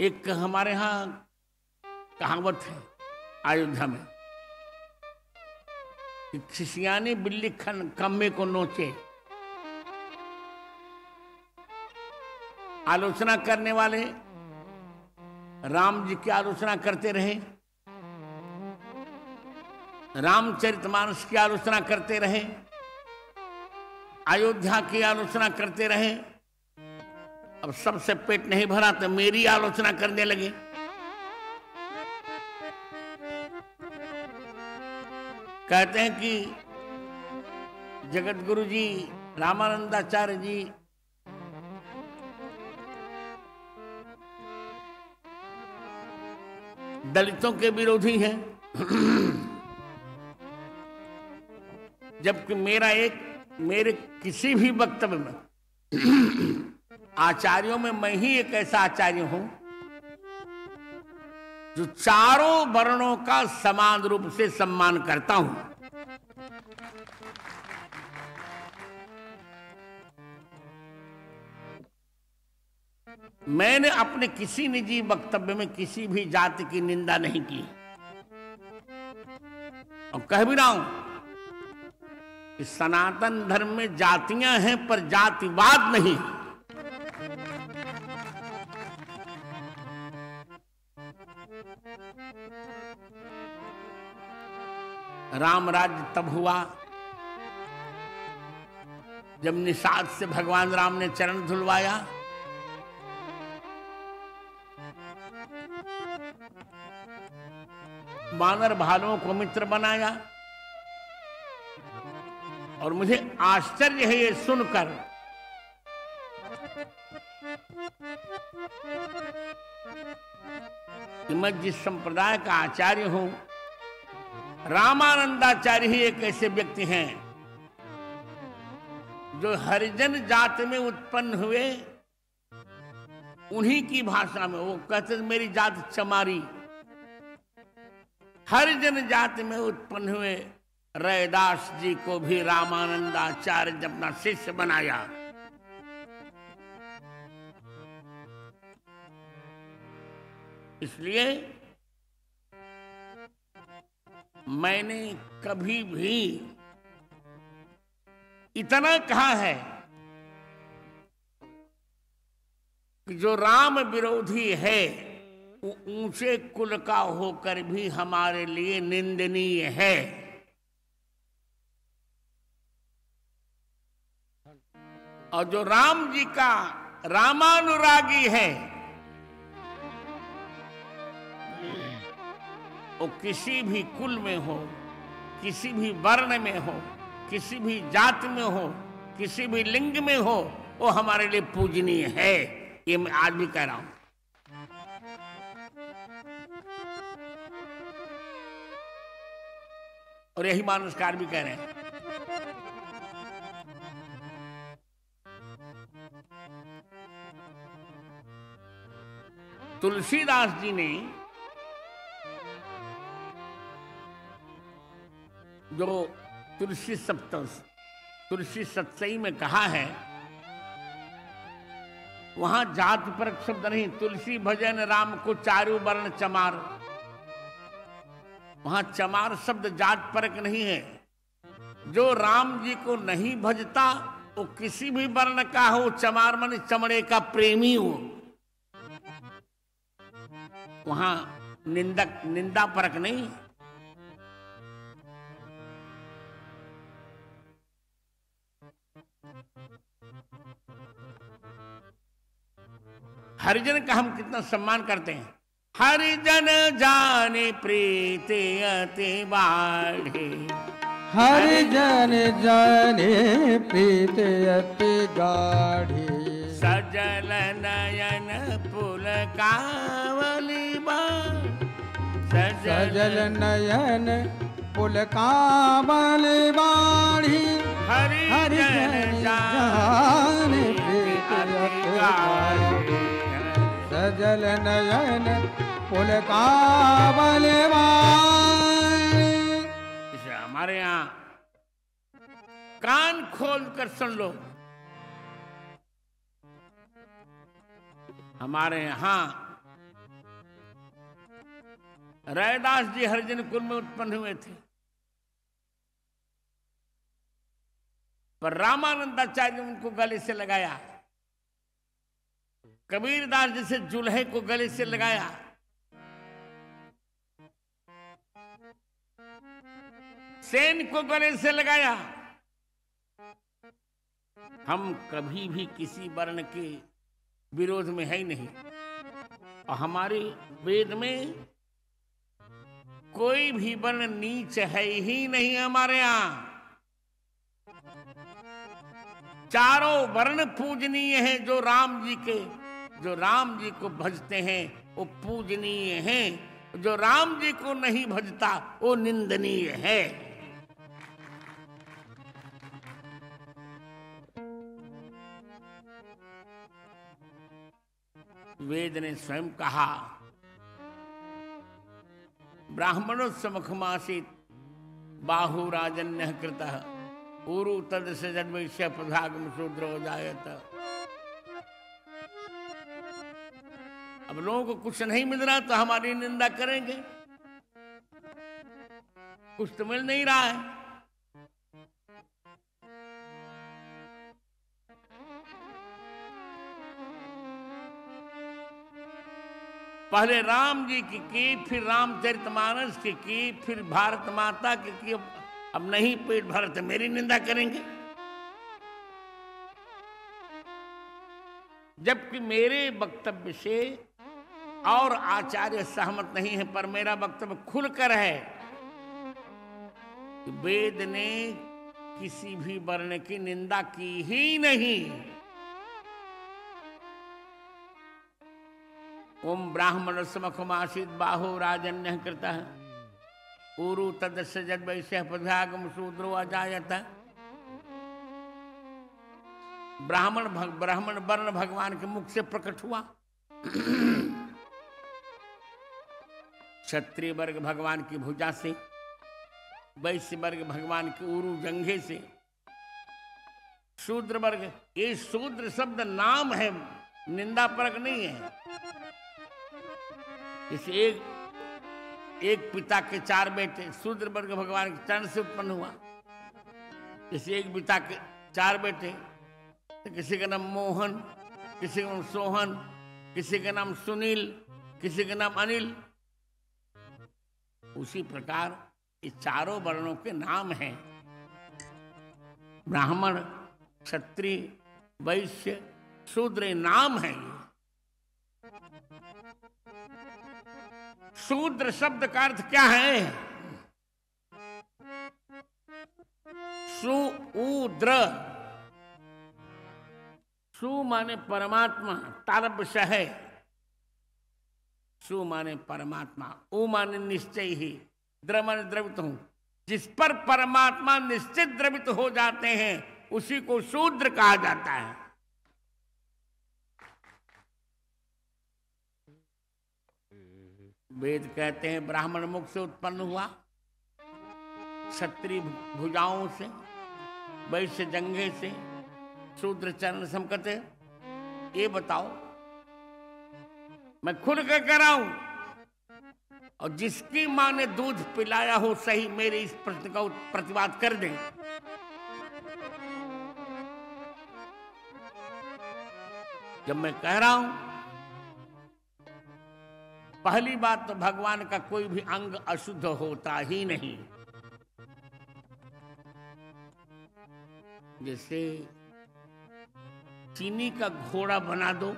एक हमारे यहाँ कहावत है अयोध्या में कि खिसियानी बिल्ली खम्भे को नोचे। आलोचना करने वाले राम जी की आलोचना करते रहे, रामचरितमानस की आलोचना करते रहे, अयोध्या की आलोचना करते रहे। अब सबसे पेट नहीं भरा तो मेरी आलोचना करने लगे। कहते हैं कि जगत गुरु जी रामानंदाचार्य जी दलितों के विरोधी हैं, जबकि मेरे किसी भी वक्तव्य में आचार्यों में मैं ही एक ऐसा आचार्य हूं जो चारों वर्णों का समान रूप से सम्मान करता हूं। मैंने अपने किसी निजी वक्तव्य में किसी भी जाति की निंदा नहीं की और कह भी रहा हूं कि सनातन धर्म में जातियां हैं पर जातिवाद नहीं। राम राज्य तब हुआ जब निषाद से भगवान राम ने चरण धुलवाया। वानर भालुओं को मित्र बनाया। और मुझे आश्चर्य है ये सुनकर कि मैं जिस संप्रदाय का आचार्य हूं, रामानंदाचार्य ही एक ऐसे व्यक्ति हैं जो हरिजन जाति में उत्पन्न हुए। उन्हीं की भाषा में वो कहते थे मेरी जात चमारी। हरिजन जाति में उत्पन्न हुए रैदास जी को भी रामानंदाचार्य जब अपना शिष्य बनाया। इसलिए मैंने कभी भी इतना कहा है कि जो राम विरोधी है वो ऊंचे कुल का होकर भी हमारे लिए निंदनीय है। और जो राम जी का रामानुरागी है वो किसी भी कुल में हो, किसी भी वर्ण में हो, किसी भी जाति में हो, किसी भी लिंग में हो, वो हमारे लिए पूजनीय है। ये मैं आज भी कह रहा हूं। और यही मानसकार भी कह रहे हैं। तुलसीदास जी ने जो तुलसी सप्तशती में कहा है, वहां जात परक शब्द नहीं। तुलसी भजन राम को चारु वर्ण चमार, वहां चमार शब्द जात परक नहीं है। जो राम जी को नहीं भजता वो किसी भी वर्ण का हो, चमार माने चमड़े का प्रेमी हो, वहां निंदा परक नहीं। हरिजन का हम कितना सम्मान करते हैं। हरिजन जाने प्रीत अति बाढ़े, हरिजन जाने प्रीत अति गाढ़े। सजल नयन पुलकावली बाढ़, सजल नयन पुलकावली बाढ़ी। हरिजन जाने प्रीत अति गाढ़े, सजल नयन पुलकावली बाढ़ी। हमारे यहाँ कान खोल कर सुन लो। हमारे यहाँ रैदास जी हरिजन कुल में उत्पन्न हुए थे, पर रामानंदाचार्य ने उनको गले से लगाया। कबीरदास जैसे जुल्हे को गले से लगाया। सेन को गले से लगाया। हम कभी भी किसी वर्ण के विरोध में है ही नहीं, और हमारे वेद में कोई भी वर्ण नीच है ही नहीं। हमारे यहां चारों वर्ण पूजनीय हैं। जो राम जी को भजते हैं वो पूजनीय हैं, जो राम जी को नहीं भजता वो निंदनीय है। वेद ने स्वयं कहा, ब्राह्मणों समखमासीत बाहु राजन्य कृतः ऊरु तदस्य जन्मैष्य प्रधागम शूद्रो जायत। अब लोगों को कुछ नहीं मिल रहा तो हमारी निंदा करेंगे। कुछ तो मिल नहीं रहा है। पहले राम जी की फिर रामचरितमानस की फिर भारत माता की। अब नहीं पेट भर तो मेरी निंदा करेंगे। जबकि मेरे वक्तव्य से और आचार्य सहमत नहीं है, पर मेरा वक्तव्य खुलकर है कि वेद ने किसी भी वर्ण की निंदा की ही नहीं। ओम ब्राह्मण समखमासीत बाहो राजन्य कृतः ऊरु तदस्य जन्मैष्य प्रधागम शूद्रो अजायत। ब्राह्मण वर्ण भगवान के मुख से प्रकट हुआ। क्षत्रिय वर्ग भगवान की भुजा से, वैश्य वर्ग भगवान की ऊरु जंघे से, शूद्र वर्ग, ये शूद्र शब्द नाम है, निंदा परक नहीं है। इसे एक पिता के चार बेटे, शूद्र वर्ग भगवान के चरण से उत्पन्न हुआ। जैसे एक पिता के चार बेटे, तो किसी का नाम मोहन, किसी का नाम सोहन, किसी का नाम सुनील, किसी का नाम अनिल। उसी प्रकार इस चारों वर्णों के नाम हैं। ब्राह्मण, क्षत्रिय, वैश्य, शूद्र नाम है। शूद्र शब्द का अर्थ क्या है? शूद्र, शु माने परमात्मा, तारब्य है। शु माने परमात्मा, उ माने निश्चय ही, द्र माने द्रवित हूं। जिस पर परमात्मा निश्चित द्रवित हो जाते हैं उसी को शूद्र कहा जाता है। वेद कहते हैं ब्राह्मण मुख से उत्पन्न हुआ, क्षत्रिय भुजाओं से, वैश्य जंघे से, शूद्र चरण समकते। ये बताओ, मैं खुद कर कह रहा हूं, और जिसकी मां ने दूध पिलाया हो सही मेरे इस प्रश्न का प्रतिवाद कर दें। जब मैं कह रहा हूं, पहली बात तो भगवान का कोई भी अंग अशुद्ध होता ही नहीं। जैसे चीनी का घोड़ा बना दो,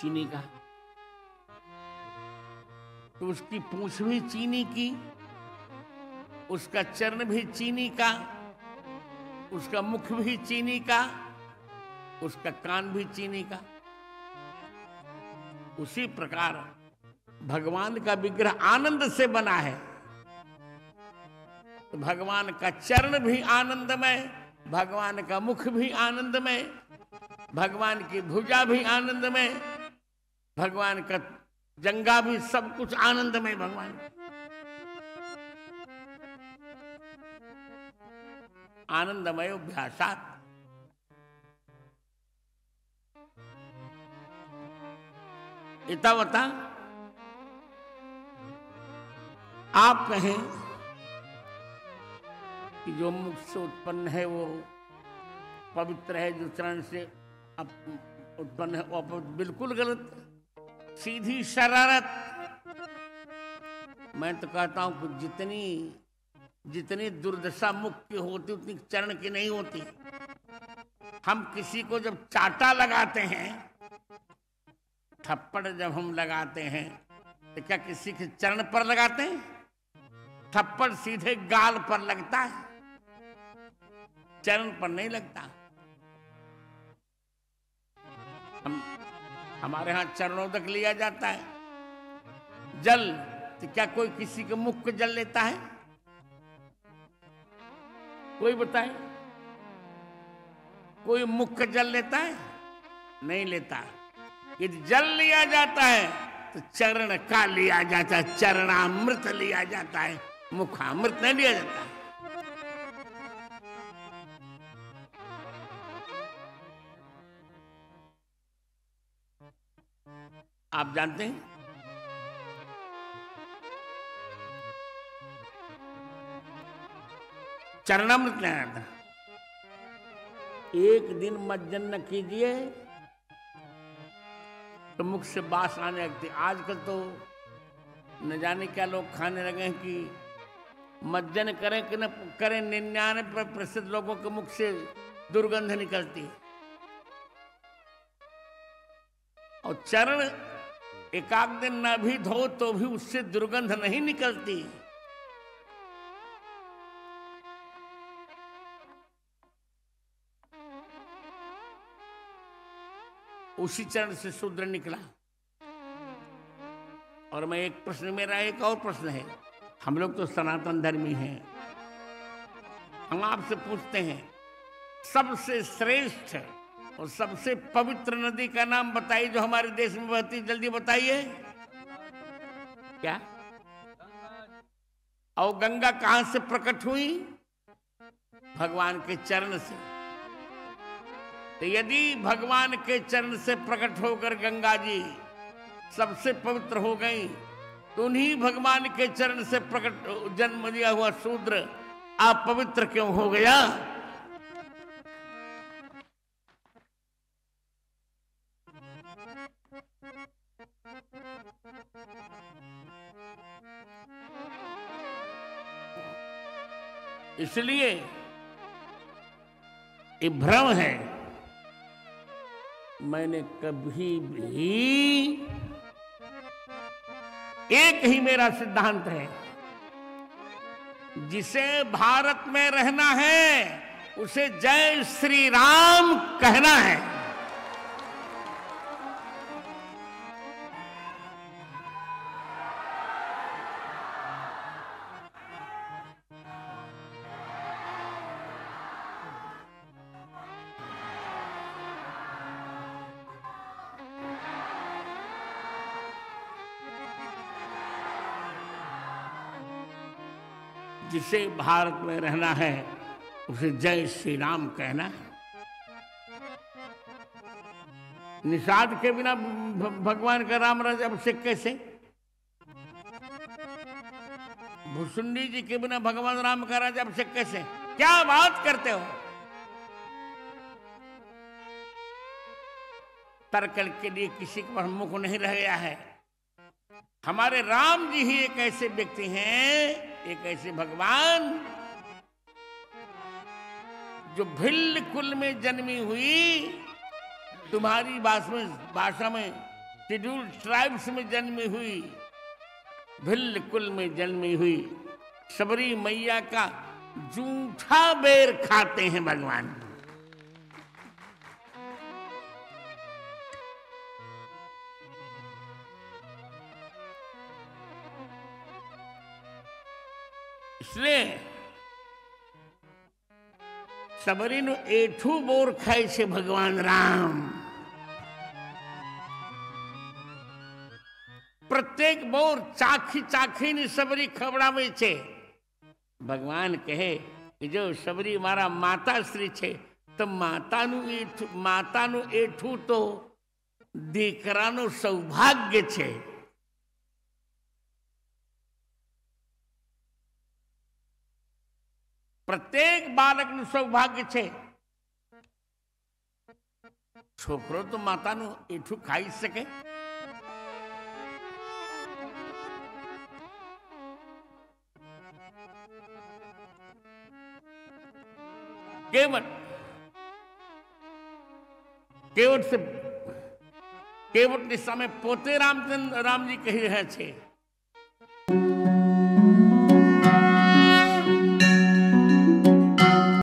चीनी का, तो उसकी पूंछ भी चीनी की, उसका चरण भी चीनी का, उसका मुख भी चीनी का, उसका कान भी चीनी का। उसी प्रकार भगवान का विग्रह आनंद से बना है, तो भगवान का चरण भी आनंदमय, भगवान का मुख भी आनंदमय, भगवान की भुजा भी आनंदमय, भगवान का जंगा भी, सब कुछ आनंदमय। भगवान आनंदमय अभ्यासात। इतावता आप कहें कि जो मुख से उत्पन्न है वो पवित्र है, जो चरण से उत्पन्न है वो बिल्कुल गलत, सीधी शरारत। मैं तो कहता हूं कि जितनी दुर्दशा मुख की होती उतनी चरण की नहीं होती। हम किसी को जब चाटा लगाते हैं, थप्पड़ जब हम लगाते हैं तो क्या किसी के चरण पर लगाते हैं? थप्पड़ सीधे गाल पर लगता है, चरण पर नहीं लगता। हमारे यहां चरणों तक लिया जाता है जल, तो क्या कोई किसी के मुख को जल लेता है? कोई बताए, कोई मुख का जल लेता है? नहीं लेता। यदि जल लिया जाता है तो चरण का लिया जाता है, चरणामृत लिया जाता है, मुखामृत नहीं लिया जाता। आप जानते हैं चरणामृत लेना था। एक दिन मज्जन न कीजिए तो मुख से बास आने लगती। आजकल तो न जाने क्या लोग खाने लगे हैं कि मज्जन करें कि न करें, 99% लोगों के मुख से दुर्गंध निकलती। और चरण एकाक दिन न भी धो तो भी उससे दुर्गंध नहीं निकलती। उसी चरण से शूद्र निकला। और मैं एक प्रश्न, मेरा एक और प्रश्न है। हम लोग तो सनातन धर्मी हैं, हम आपसे पूछते हैं सबसे श्रेष्ठ और सबसे पवित्र नदी का नाम बताइए जो हमारे देश में बहती, जल्दी बताइए। क्या? और गंगा कहां से प्रकट हुई? भगवान के चरण से। तो यदि भगवान के चरण से प्रकट होकर गंगा जी सबसे पवित्र हो गई, तो उन्हीं भगवान के चरण से प्रकट जन्म लिया हुआ शूद्र आप पवित्र क्यों हो गया? इसलिए ये भ्रम है। मैंने कभी भी, एक ही मेरा सिद्धांत है, जिसे भारत में रहना है उसे जय श्री राम कहना है। जिसे भारत में रहना है उसे जय श्री राम कहना है। निषाद के बिना भगवान का राम राज्य अभिषेक कैसे? भुसुंडी जी के बिना भगवान राम का राज्य अभिषेक कैसे? क्या बात करते हो? तर्क के लिए किसी के पास मुख नहीं रह गया है। हमारे राम जी ही एक ऐसे व्यक्ति हैं, एक ऐसे भगवान जो भिल्ल कुल में जन्मी हुई, तुम्हारी भाषा में शेड्यूल ट्राइब्स में जन्मी हुई, भिल्ल कुल में जन्मी हुई सबरी मैया का जूठा बेर खाते हैं भगवान। इसलिए सबरी नु एठू बोर खाए छे भगवान राम। प्रत्येक बोर चाखी चाखी ने सबरी खवड़ावे छे। भगवान कहे कि जो सबरी मारा माता श्री छे तो मातानु एठू तो દીકરાનું સૌભાગ્ય છે. પ્રત્યેક બાળકનું સૌભાગ્ય છે. છોકરો તો માતાનું એઠું ખાઈ શકે? કેવટ ની સામે પોતે રામજી કહી રહ્યા છે